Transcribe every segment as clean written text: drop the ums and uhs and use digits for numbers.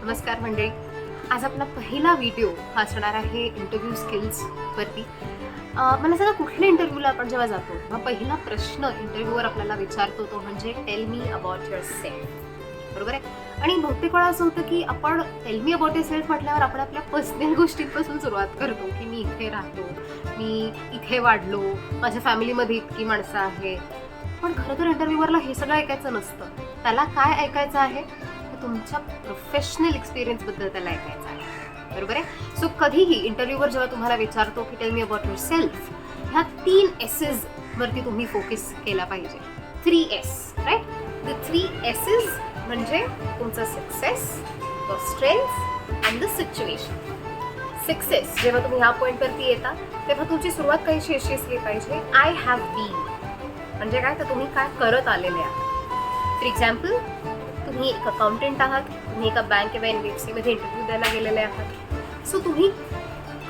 नमस्कार मंडळी. आज आपला पहिला व्हिडिओ हा असणार आहे इंटरव्ह्यू स्किल्स वरती. मला सांगा, कुठल्या इंटरव्ह्यूला आपण जेव्हा जातो तेव्हा पहिला प्रश्न इंटरव्ह्यूवर आपल्याला विचारतो तो म्हणजे tell me about your self, बरोबर आहे? आणि बहुतेक वेळा असं होतं की आपण tell me about your self म्हटल्यावर आपण आपल्या पर्सनल गोष्टींपासून सुरुवात करतो की मी इथे राहतो, मी इथे वाढलो, माझ्या फॅमिलीमध्ये इतकी माणसं आहेत. पण खरं तर इंटरव्ह्यूवरला हे सगळं ऐकायचं नसतं. त्याला काय ऐकायचं आहे? तुमच्या प्रोफेशनल एक्सपिरियन्सबद्दल त्याला ऐकायचं आहे, बरोबर आहे? सो कधीही इंटरव्ह्यूवर जेव्हा तुम्हाला विचारतो की tell me about your self, ह्या 3 S's वरती तुम्ही फोकस केला पाहिजे. 3S, right? द 3S's म्हणजे तुमचा success, the strengths and the situation. Success जेव्हा तुम्ही ह्या पॉईंटवरती येता तेव्हा तुमची सुरुवात काहीशी अशी असली पाहिजे, आय हॅव बीन. म्हणजे काय, तर तुम्ही काय करत आलेले आहात. फॉर एक्झाम्पल, तुम्ही एक अकाउंटंट आहात, तुम्ही एका बँक किंवा NBFC मध्ये इंटरव्ह्यू द्यायला गेलेले आहात. सो तुम्ही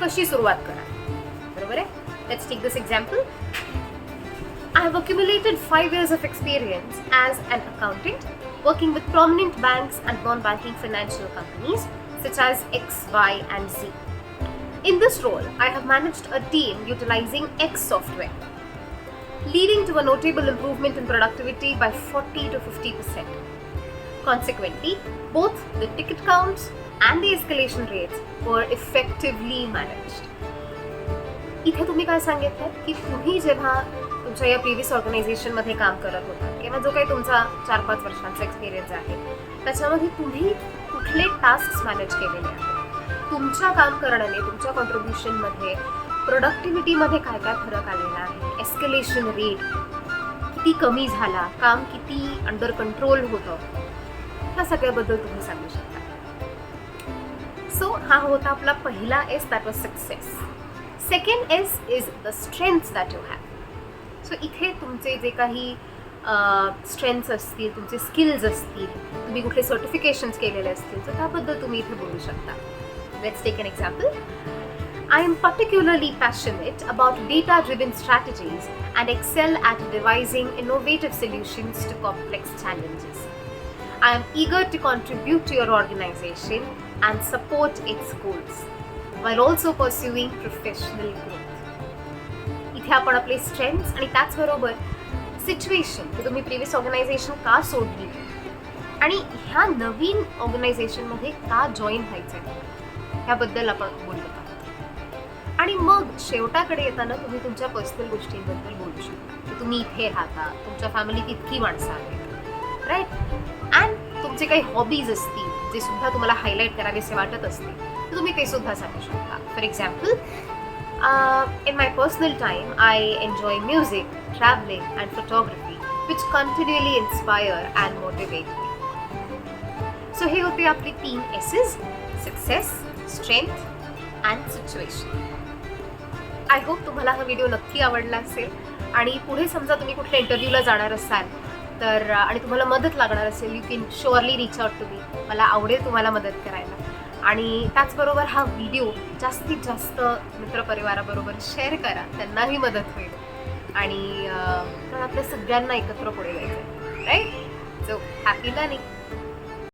कशी सुरुवात करा, बरोबर आहे? Let's take this example. I have accumulated 5 years of experience as an accountant working with prominent banks and non-banking financial companies such as X, Y, and Z. In this role, I have managed a team utilizing X software, leading to a notable improvement in productivity by 40 to 50%. Consequently, both the ticket counts and the escalation rates were effectively managed. इथे तुम्ही काय सांगितलं की तुम्ही जेव्हा तुमच्या या previous ऑर्गनायझेशनमध्ये काम करत होता किंवा जो काही तुमचा 4-5 वर्षांचा एक्सपिरियन्स आहे त्याच्यामध्ये तुम्ही कुठले टास्क मॅनेज केलेले आहेत, तुमच्या काम करण्याने तुमच्या कॉन्ट्रीब्युशनमध्ये प्रोडक्टिव्हिटीमध्ये काय काय फरक आलेला आहे, एस्केलेशन रेट किती कमी झाला, काम किती अंडर कंट्रोल होतं, ह्या सगळ्याबद्दल तुम्ही सांगू शकता. सो हा होता आपला पहिला S, that was success. Second S is the strengths that you have. So इथे तुमचे जे काही स्ट्रेंथ्स असतील, तुमचे स्किल्स असतील, तुम्ही कुठले सर्टिफिकेशन्स केलेले असतील, तर त्याबद्दल तुम्ही इथे बोलू शकता. Let's take an example. I am particularly passionate about data-driven strategies and excel at devising innovative solutions to complex challenges. I am eager to contribute to your organization and support its goals while also pursuing professional growth. इथे आपण आपले strengths आणि त्याचबरोबर situation की तुम्ही previous organisation का सोडली आणि ह्या नवीन ऑर्गनायझेशनमध्ये का जॉईन व्हायचं ह्याबद्दल आपण बोलत आहोत. आणि मग शेवटाकडे येताना तुम्ही तुमच्या पर्सनल गोष्टींबद्दल बोलू शकता की तुम्ही इथे राहता, तुमच्या फॅमिलीत इतकी माणसं आहेत, राईट? अँड तुमचे काही हॉबीज असतील जे सुद्धा तुम्हाला हायलाईट करावेसे वाटत असतील तर तुम्ही ते सुद्धा सांगू शकता. For example, in my personal time, I enjoy music, traveling and photography, which continually inspire and motivate me. So हे होते आपली 3 S's: success, strength and situation. I hope तुम्हाला हा व्हिडिओ नक्की आवडला असेल आणि पुढे समजा तुम्ही कुठल्या इंटरव्ह्यूला जाणार असाल तर आणि तुम्हाला मदत लागणार असेल, you can surely reach out to me. मला आवडेल तुम्हाला मदत करायला. आणि त्याचबरोबर हा व्हिडिओ जास्तीत जास्त मित्रपरिवाराबरोबर शेअर करा, त्यांनाही मदत होईल. आणि कारण आपल्या सगळ्यांना एकत्र पुढे जायचं आहे, राईट? So happy learning.